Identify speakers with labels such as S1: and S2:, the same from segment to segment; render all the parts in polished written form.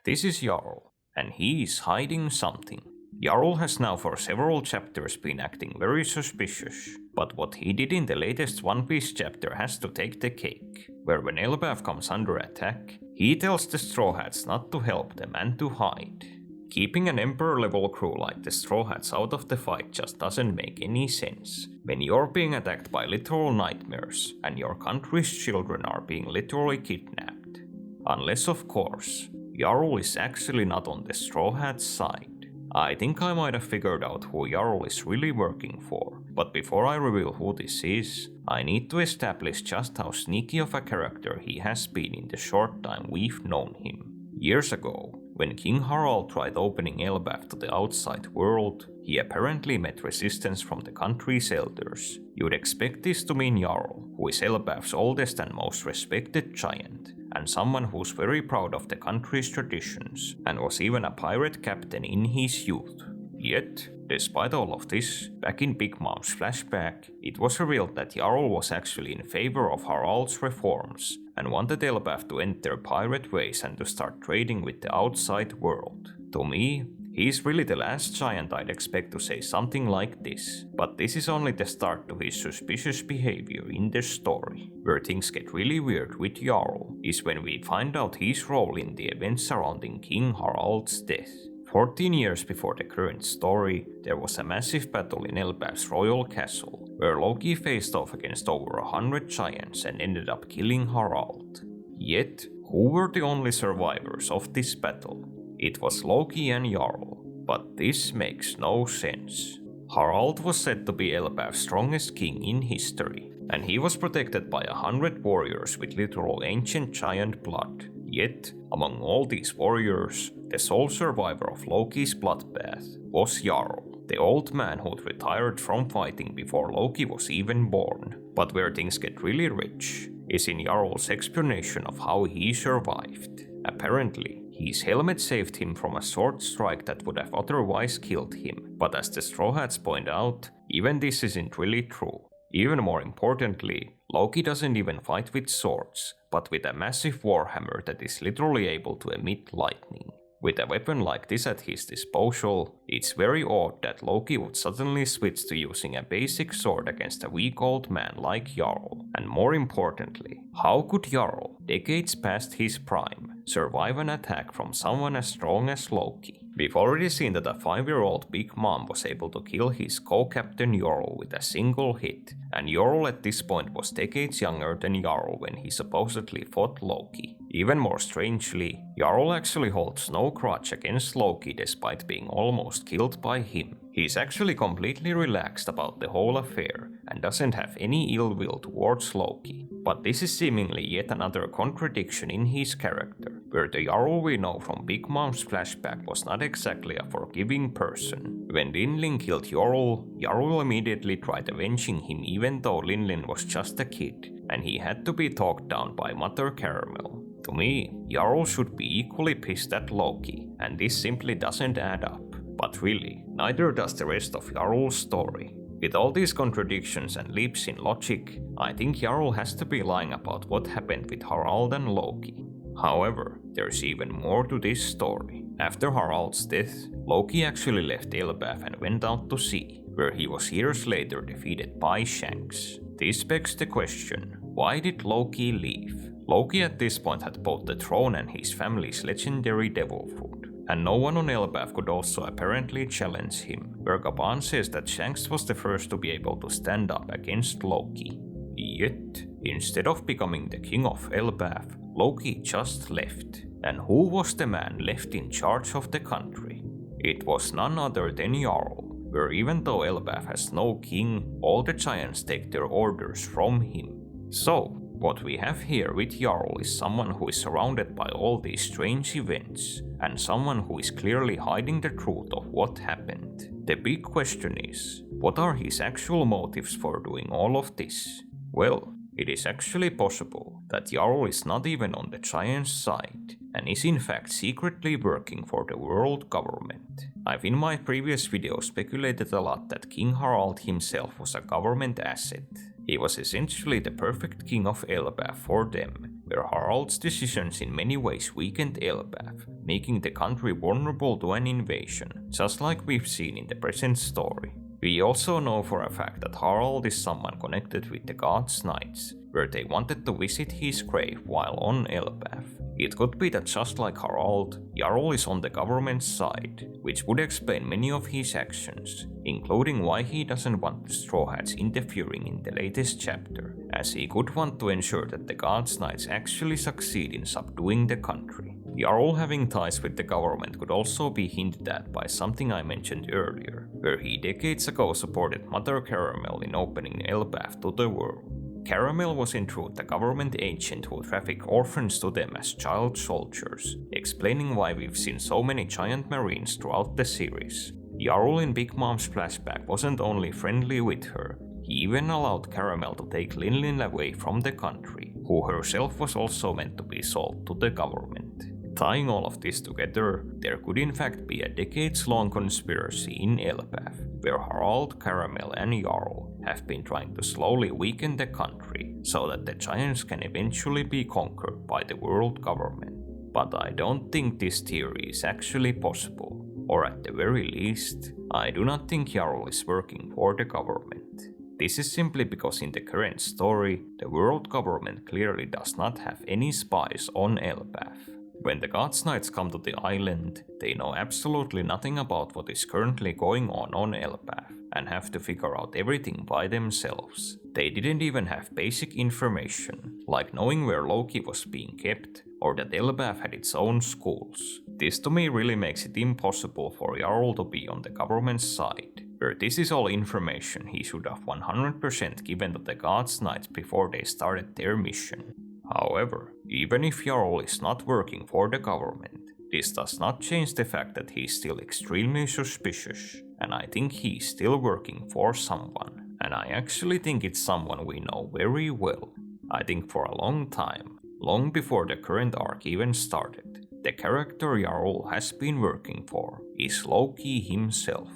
S1: This is Jarl, and he is hiding something. Jarl has now for several chapters been acting very suspicious, but what he did in the latest One Piece chapter has to take the cake, where when Elbaf comes under attack, he tells the Straw Hats not to help them and to hide. Keeping an Emperor-level crew like the Straw Hats out of the fight just doesn't make any sense, when you're being attacked by literal nightmares and your country's children are being literally kidnapped. Unless of course, Jarl is actually not on the Straw Hats' side. I think I might have figured out who Jarl is really working for, but before I reveal who this is, I need to establish just how sneaky of a character he has been in the short time we've known him. Years ago, when King Harald tried opening Elbaf to the outside world, he apparently met resistance from the country's elders. You'd expect this to mean Jarl, who is Elbaf's oldest and most respected giant, and someone who's very proud of the country's traditions, and was even a pirate captain in his youth. Yet, despite all of this, back in Big Mom's flashback, it was revealed that Jarl was actually in favor of Harald's reforms, and wanted Elbaf to end their pirate ways and to start trading with the outside world. To me, he's really the last giant I'd expect to say something like this, but this is only the start to his suspicious behavior in the story. Where things get really weird with Jarl is when we find out his role in the events surrounding King Harald's death. 14 years before the current story, there was a massive battle in Elbaf's royal castle, where Loki faced off against over 100 giants and ended up killing Harald. Yet, who were the only survivors of this battle? It was Loki and Jarl, but this makes no sense. Harald was said to be Elbaf's strongest king in history, and he was protected by 100 warriors with literal ancient giant blood. Yet, among all these warriors, the sole survivor of Loki's bloodbath was Jarl, the old man who'd retired from fighting before Loki was even born. But where things get really rich is in Jarl's explanation of how he survived. Apparently, his helmet saved him from a sword strike that would have otherwise killed him, but as the Straw Hats point out, even this isn't really true. Even more importantly, Loki doesn't even fight with swords, but with a massive warhammer that is literally able to emit lightning. With a weapon like this at his disposal, it's very odd that Loki would suddenly switch to using a basic sword against a weak old man like Jarl. And more importantly, how could Jarl, decades past his prime, survive an attack from someone as strong as Loki? We've already seen that a 5-year-old Big Mom was able to kill his co-captain Jarl with a single hit, and Jarl at this point was decades younger than Jarl when he supposedly fought Loki. Even more strangely, Jarl actually holds no grudge against Loki despite being almost killed by him. He's actually completely relaxed about the whole affair and doesn't have any ill will towards Loki. But this is seemingly yet another contradiction in his character, where the Jarl we know from Big Mom's flashback was not exactly a forgiving person. When Linlin killed Jarl, Jarl immediately tried avenging him even though Linlin was just a kid, and he had to be talked down by Mother Caramel. To me, Jarl should be equally pissed at Loki, and this simply doesn't add up. But really, neither does the rest of Jarl's story. With all these contradictions and leaps in logic, I think Jarl has to be lying about what happened with Harald and Loki. However, there's even more to this story. After Harald's death, Loki actually left Elbaf and went out to sea, where he was years later defeated by Shanks. This begs the question, why did Loki leave? Loki at this point had both the throne and his family's legendary devil fruit, and no one on Elbaf could also apparently challenge him, where Gaban says that Shanks was the first to be able to stand up against Loki. Yet, instead of becoming the king of Elbaf, Loki just left. And who was the man left in charge of the country? It was none other than Jarl, where even though Elbaf has no king, all the giants take their orders from him. So, what we have here with Jarl is someone who is surrounded by all these strange events, and someone who is clearly hiding the truth of what happened. The big question is, what are his actual motives for doing all of this? Well, it is actually possible that Jarl is not even on the giant's side, and is in fact secretly working for the world government. I've in my previous video speculated a lot that King Harald himself was a government asset. He was essentially the perfect king of Elbaf for them, where Harald's decisions in many ways weakened Elbaf, making the country vulnerable to an invasion, just like we've seen in the present story. We also know for a fact that Harald is someone connected with the God's Knights, where they wanted to visit his grave while on Elbaf. It could be that just like Harald, Jarl is on the government's side, which would explain many of his actions, including why he doesn't want the Straw Hats interfering in the latest chapter, as he could want to ensure that the God's Knights actually succeed in subduing the country. Jarl having ties with the government could also be hinted at by something I mentioned earlier, where he decades ago supported Mother Caramel in opening Elbaf to the world. Caramel was in truth a government agent who trafficked orphans to them as child soldiers, explaining why we've seen so many giant marines throughout the series. Jarl in Big Mom's flashback wasn't only friendly with her, he even allowed Caramel to take Linlin away from the country, who herself was also meant to be sold to the government. Tying all of this together, there could in fact be a decades-long conspiracy in Elbaf, where Harald, Caramel and Jarl have been trying to slowly weaken the country so that the giants can eventually be conquered by the world government. But I don't think this theory is actually possible, or at the very least, I do not think Jarl is working for the government. This is simply because in the current story, the world government clearly does not have any spies on Elbaf. When the God's Knights come to the island, they know absolutely nothing about what is currently going on Elbaf, and have to figure out everything by themselves. They didn't even have basic information, like knowing where Loki was being kept, or that Elbaf had its own schools. This to me really makes it impossible for Jarl to be on the government's side, where this is all information he should have 100% given to the God's Knights before they started their mission. However, even if Jarl is not working for the government, this does not change the fact that he is still extremely suspicious, and I think he is still working for someone, and I actually think it's someone we know very well. I think for a long time, long before the current arc even started, the character Jarl has been working for is Loki himself.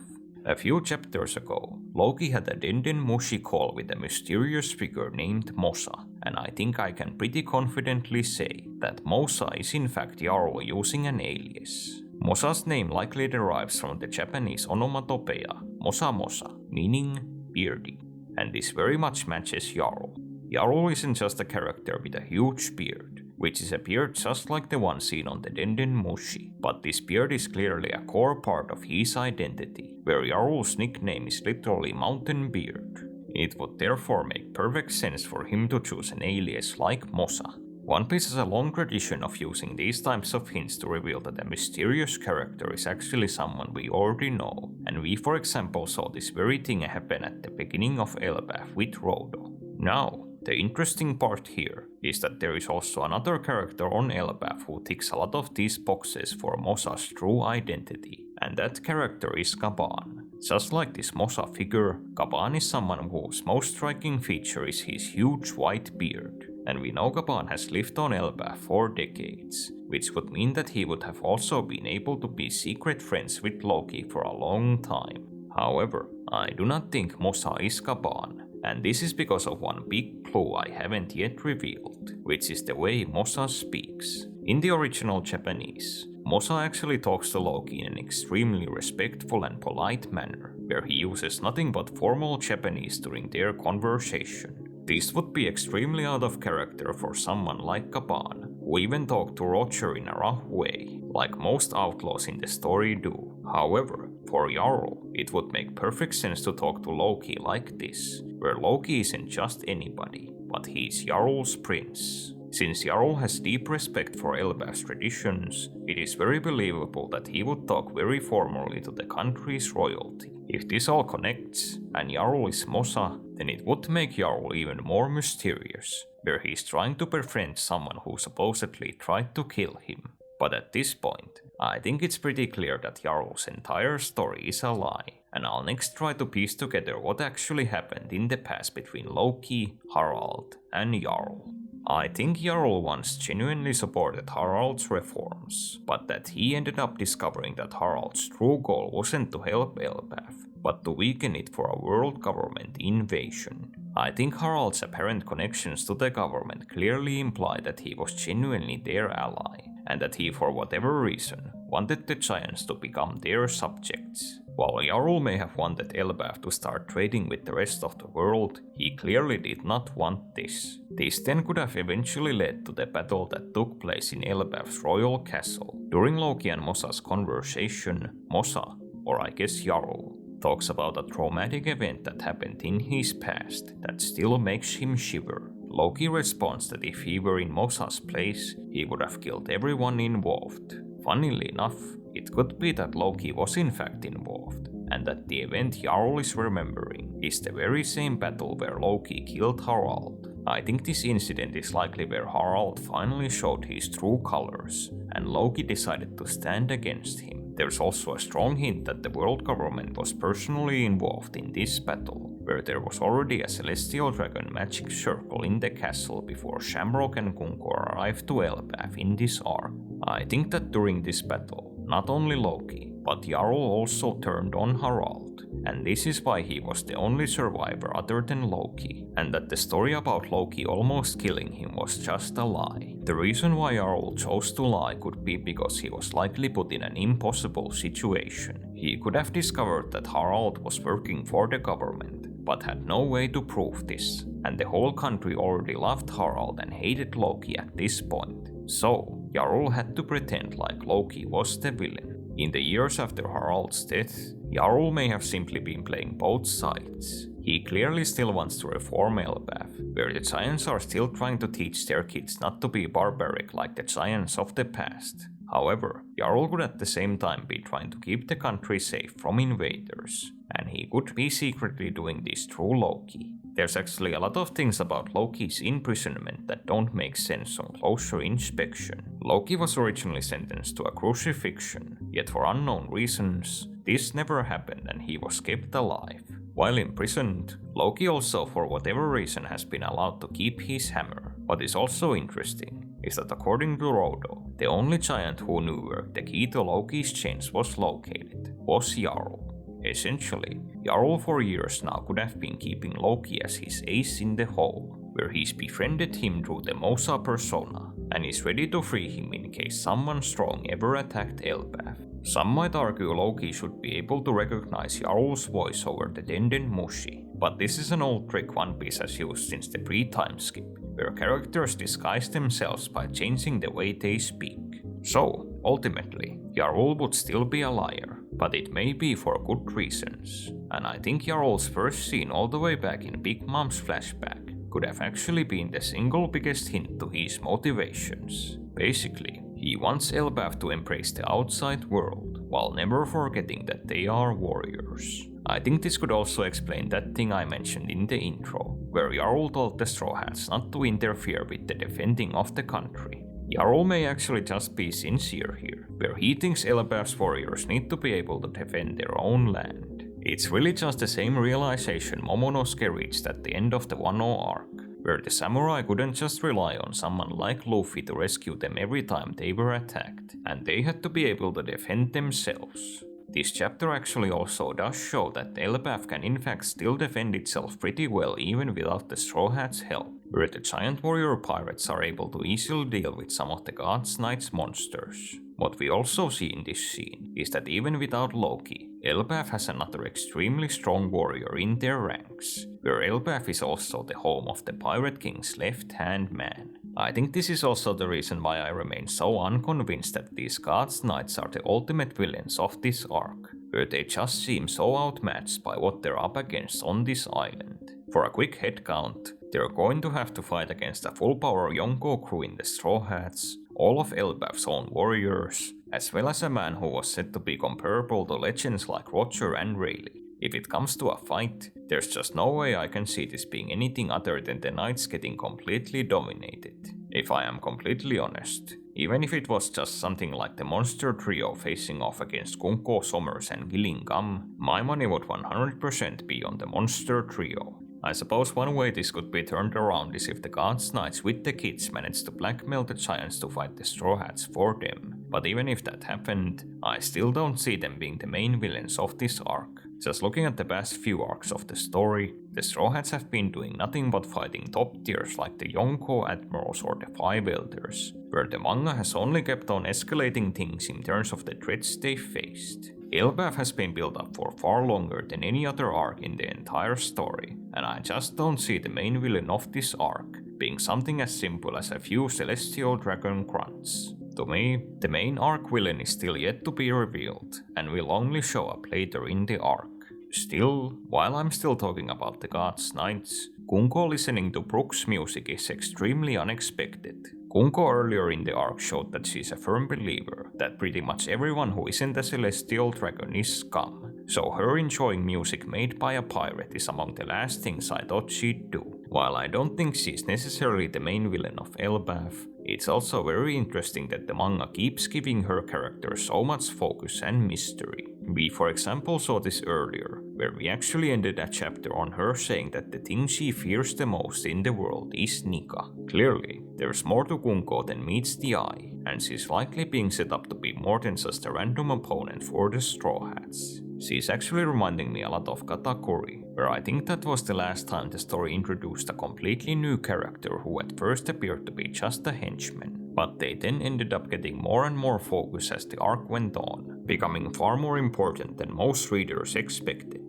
S1: A few chapters ago, Loki had a Denden Mushi call with a mysterious figure named Mosa, and I think I can pretty confidently say that Mosa is in fact Jarl using an alias. Mosa's name likely derives from the Japanese onomatopoeia Mosa Mosa, meaning beardy, and this very much matches Jarl. Jarl isn't just a character with a huge beard, which is a beard just like the one seen on the Denden Mushi, but this beard is clearly a core part of his identity, where Jarl's nickname is literally Mountain Beard. It would therefore make perfect sense for him to choose an alias like Mosa. One Piece has a long tradition of using these types of hints to reveal that a mysterious character is actually someone we already know, and we for example saw this very thing happen at the beginning of Elbaf with Rodo. Now, the interesting part here is that there is also another character on Elbaf who ticks a lot of these boxes for Mosa's true identity, and that character is Gaban. Just like this Mosa figure, Gaban is someone whose most striking feature is his huge white beard, and we know Gaban has lived on Elbaf for decades, which would mean that he would have also been able to be secret friends with Loki for a long time. However, I do not think Mosa is Gaban, and this is because of one big clue I haven't yet revealed, which is the way Mosa speaks. In the original Japanese, Mosa actually talks to Loki in an extremely respectful and polite manner, where he uses nothing but formal Japanese during their conversation. This would be extremely out of character for someone like Gaban, who even talked to Roger in a rough way, like most outlaws in the story do. However, for Jarl, it would make perfect sense to talk to Loki like this, where Loki isn't just anybody, but he's Jarl's prince. Since Jarl has deep respect for Elbaf's traditions, it is very believable that he would talk very formally to the country's royalty. If this all connects, and Jarl is Mosa, then it would make Jarl even more mysterious, where he's trying to befriend someone who supposedly tried to kill him. But at this point, I think it's pretty clear that Jarl's entire story is a lie, and I'll next try to piece together what actually happened in the past between Loki, Harald, and Jarl. I think Jarl once genuinely supported Harald's reforms, but that he ended up discovering that Harald's true goal wasn't to help Elbaf, but to weaken it for a world government invasion. I think Harald's apparent connections to the government clearly imply that he was genuinely their ally, and that he, for whatever reason, wanted the giants to become their subjects. While Jarl may have wanted Elbaf to start trading with the rest of the world, he clearly did not want this. This then could have eventually led to the battle that took place in Elbaf's royal castle. During Loki and Mossa's conversation, Mossa, or I guess Jarl, talks about a traumatic event that happened in his past that still makes him shiver. Loki responds that if he were in Mossa's place, he would have killed everyone involved. Funnily enough, it could be that Loki was in fact involved, and that the event Jarl is remembering is the very same battle where Loki killed Harald. I think this incident is likely where Harald finally showed his true colors, and Loki decided to stand against him. There's also a strong hint that the world government was personally involved in this battle, where there was already a celestial dragon magic circle in the castle before Shamrock and Gungor arrived to Elbaf in this arc. I think that during this battle, not only Loki, but Jarl also turned on Harald, and this is why he was the only survivor other than Loki, and that the story about Loki almost killing him was just a lie. The reason why Jarl chose to lie could be because he was likely put in an impossible situation. He could have discovered that Harald was working for the government, but had no way to prove this, and the whole country already loved Harald and hated Loki at this point. So, Jarl had to pretend like Loki was the villain. In the years after Harald's death, Jarl may have simply been playing both sides. He clearly still wants to reform Elbaf, where the giants are still trying to teach their kids not to be barbaric like the giants of the past. However, Jarl could at the same time be trying to keep the country safe from invaders, and he could be secretly doing this through Loki. There's actually a lot of things about Loki's imprisonment that don't make sense on closer inspection. Loki was originally sentenced to a crucifixion, yet for unknown reasons, this never happened and he was kept alive. While imprisoned, Loki also for whatever reason has been allowed to keep his hammer. What is also interesting is that according to Rodo, the only giant who knew where the key to Loki's chains was located was Jarl. Essentially, Jarl for years now could have been keeping Loki as his ace in the hole, where he's befriended him through the Mosa persona, and is ready to free him in case someone strong ever attacked Elbaf. Some might argue Loki should be able to recognize Jarl's voice over the Denden Mushi, but this is an old trick One Piece has used since the pre-time skip, where characters disguise themselves by changing the way they speak. So, ultimately, Jarl would still be a liar, but it may be for good reasons, and I think Jarl's first scene all the way back in Big Mom's flashback could have actually been the single biggest hint to his motivations. Basically, he wants Elbaf to embrace the outside world, while never forgetting that they are warriors. I think this could also explain that thing I mentioned in the intro, where Jarl told the Straw Hats not to interfere with the defending of the country. Jarl may actually just be sincere here, where he thinks Elbaf's warriors need to be able to defend their own land. It's really just the same realization Momonosuke reached at the end of the Wano arc, where the samurai couldn't just rely on someone like Luffy to rescue them every time they were attacked, and they had to be able to defend themselves. This chapter actually also does show that Elbaf can in fact still defend itself pretty well even without the Straw Hats' help, where the giant warrior pirates are able to easily deal with some of the God's Knight's monsters. What we also see in this scene is that even without Loki, Elbaf has another extremely strong warrior in their ranks, where Elbaf is also the home of the Pirate King's left-hand man. I think this is also the reason why I remain so unconvinced that these God's Knights are the ultimate villains of this arc, where they just seem so outmatched by what they're up against on this island. For a quick headcount, they're going to have to fight against a full-power Yonko crew in the Straw Hats, all of Elbaf's own warriors, as well as a man who was said to be comparable to legends like Roger and Rayleigh. If it comes to a fight, there's just no way I can see this being anything other than the Knights getting completely dominated. If I am completely honest, even if it was just something like the Monster Trio facing off against Kunko Sommers and Gillingham, my money would 100% be on the Monster Trio. I suppose one way this could be turned around is if the God's Knights with the kids manage to blackmail the giants to fight the Straw Hats for them, but even if that happened, I still don't see them being the main villains of this arc. Just looking at the past few arcs of the story, the Straw Hats have been doing nothing but fighting top tiers like the Yonko Admirals or the Five Elders, where the manga has only kept on escalating things in terms of the threats they faced. Elbaf has been built up for far longer than any other arc in the entire story, and I just don't see the main villain of this arc being something as simple as a few celestial dragon grunts. To me, the main arc villain is still yet to be revealed, and will only show up later in the arc. Still, while I'm still talking about the Gods Knights, Kunko listening to Brook's music is extremely unexpected. Kunko earlier in the arc showed that she's a firm believer that pretty much everyone who isn't a celestial dragon is scum, so her enjoying music made by a pirate is among the last things I thought she'd do. While I don't think she's necessarily the main villain of Elbaf, it's also very interesting that the manga keeps giving her character so much focus and mystery. We for example saw this earlier, where we actually ended a chapter on her saying that the thing she fears the most in the world is Nika. Clearly, there's more to Kunko than meets the eye, and she's likely being set up to be more than just a random opponent for the Straw Hats. She's actually reminding me a lot of Katakuri, where I think that was the last time the story introduced a completely new character who at first appeared to be just a henchman, but they then ended up getting more and more focus as the arc went on, becoming far more important than most readers expected.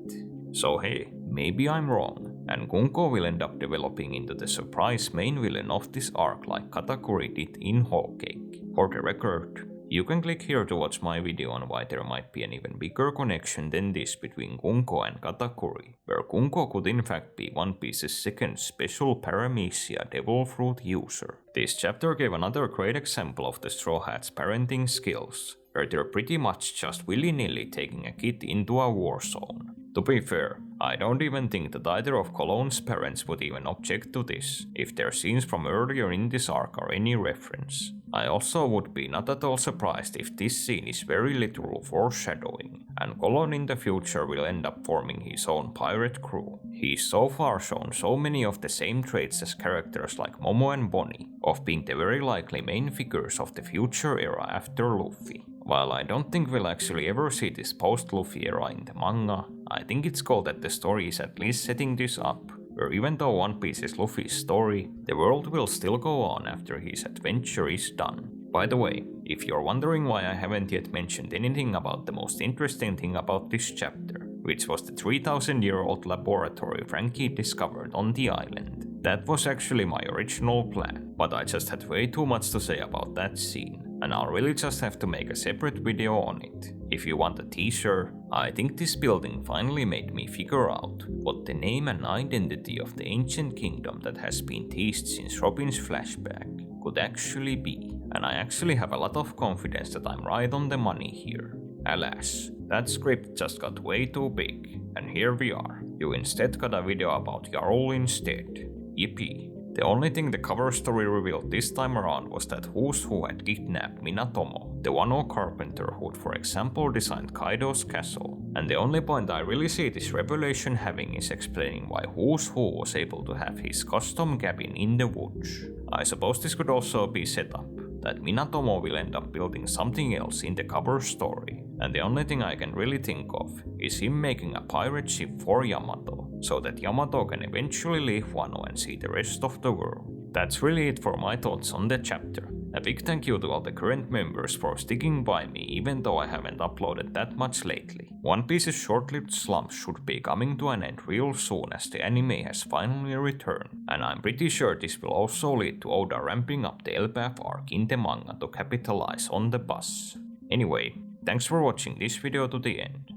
S1: So hey, maybe I'm wrong, and Kunko will end up developing into the surprise main villain of this arc like Katakuri did in Whole Cake. For the record, you can click here to watch my video on why there might be an even bigger connection than this between Kunko and Katakuri, where Kunko could in fact be One Piece's second special Paramecia Devil Fruit user. This chapter gave another great example of the Straw Hats' parenting skills, where they're pretty much just willy-nilly taking a kid into a war zone. To be fair, I don't even think that either of Cologne's parents would even object to this, if their scenes from earlier in this arc are any reference. I also would be not at all surprised if this scene is very literal foreshadowing, and Cologne in the future will end up forming his own pirate crew. He's so far shown so many of the same traits as characters like Momo and Bonnie, of being the very likely main figures of the future era after Luffy. While I don't think we'll actually ever see this post-Luffy era in the manga, I think it's cool that the story is at least setting this up, where even though One Piece is Luffy's story, the world will still go on after his adventure is done. By the way, if you're wondering why I haven't yet mentioned anything about the most interesting thing about this chapter, which was the 3,000-year-old laboratory Frankie discovered on the island, that was actually my original plan, but I just had way too much to say about that scene, and I'll really just have to make a separate video on it. If you want a teaser, I think this building finally made me figure out what the name and identity of the ancient kingdom that has been teased since Robin's flashback could actually be, and I actually have a lot of confidence that I'm right on the money here. Alas, that script just got way too big, and here we are. You instead got a video about Jarl instead. Yippee. The only thing the cover story revealed this time around was that Who's Who had kidnapped Minatomo, the Wano carpenter who'd for example designed Kaido's castle, and the only point I really see this revelation having is explaining why Who's Who was able to have his custom cabin in the woods. I suppose this could also be set up that Minatomo will end up building something else in the cover story, and the only thing I can really think of is him making a pirate ship for Yamato, so that Yamato can eventually leave Wano and see the rest of the world. That's really it for my thoughts on the chapter. A big thank you to all the current members for sticking by me even though I haven't uploaded that much lately. One Piece's short-lived slump should be coming to an end real soon as the anime has finally returned, and I'm pretty sure this will also lead to Oda ramping up the Elbaf arc in the manga to capitalize on the buzz. Anyway, thanks for watching this video to the end.